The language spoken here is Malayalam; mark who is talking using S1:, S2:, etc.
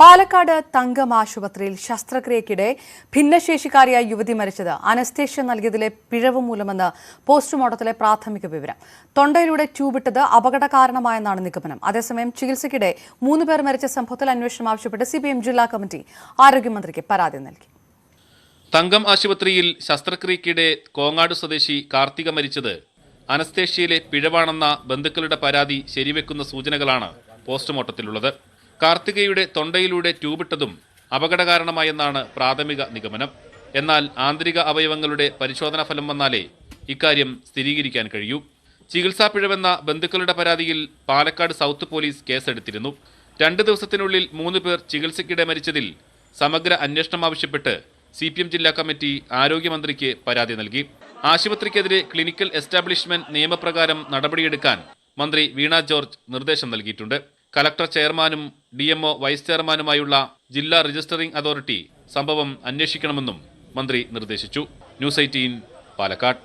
S1: പാലക്കാട് തങ്കം ആശുപത്രിയിൽ ശസ്ത്രക്രിയയ്ക്കിടെ ഭിന്നശേഷിക്കാരിയായ യുവതി മരിച്ചത് അനസ്തേഷ്യ നൽകിയതിലെ പിഴവ് മൂലമെന്ന് പോസ്റ്റ്മോർട്ടത്തിലെ പ്രാഥമിക വിവരം. തൊണ്ടയിലൂടെ ട്യൂബിട്ടത് അപകട കാരണമായെന്നാണ് നിഗമനം. അതേസമയം ചികിത്സയ്ക്കിടെ 3 പേർ മരിച്ച സംഭവത്തിൽ അന്വേഷണം ആവശ്യപ്പെട്ട് CPM ജില്ലാ കമ്മിറ്റി ആരോഗ്യമന്ത്രിക്ക് പരാതി നൽകി.
S2: തങ്കം ആശുപത്രിയിൽ ശസ്ത്രക്രിയയ്ക്കിടെ കോങ്ങാട് സ്വദേശി കാർത്തിക മരിച്ചത് അനസ്തേഷ്യയിലെ പിഴവാണെന്ന ബന്ധുക്കളുടെ പരാതി ശരിവെക്കുന്ന സൂചനകളാണ് പോസ്റ്റ്മോർട്ടത്തിലുള്ളത്. കാർത്തികയുടെ തൊണ്ടയിലൂടെ ട്യൂബിട്ടതും അപകട കാരണമായെന്നാണ് പ്രാഥമിക നിഗമനം. എന്നാൽ ആന്തരിക അവയവങ്ങളുടെ പരിശോധനാ ഫലം വന്നാലേ ഇക്കാര്യം സ്ഥിരീകരിക്കാൻ കഴിയൂ. ചികിത്സാ പിഴവെന്ന ബന്ധുക്കളുടെ പരാതിയിൽ പാലക്കാട് സൗത്ത് പോലീസ് കേസെടുത്തിരുന്നു. 2 ദിവസത്തിനുള്ളിൽ 3 പേർ ചികിത്സയ്ക്കിടെ മരിച്ചതിൽ സമഗ്ര അന്വേഷണം ആവശ്യപ്പെട്ട് CPM ജില്ലാ കമ്മിറ്റി ആരോഗ്യമന്ത്രിക്ക് പരാതി നൽകി. ആശുപത്രിക്കെതിരെ ക്ലിനിക്കൽ എസ്റ്റാബ്ലിഷ്മെന്റ് നിയമപ്രകാരം നടപടിയെടുക്കാൻ മന്ത്രി വീണ ജോർജ് നിർദ്ദേശം നൽകിയിട്ടുണ്ട്. കലക്ടർ ചെയർമാനും DMO വൈസ് ചെയർമാനുമായുള്ള ജില്ലാ രജിസ്റ്ററിംഗ് അതോറിറ്റി സംഭവം അന്വേഷിക്കണമെന്നും മന്ത്രി നിർദ്ദേശിച്ചു. ന്യൂസ് 18 പാലക്കാട്.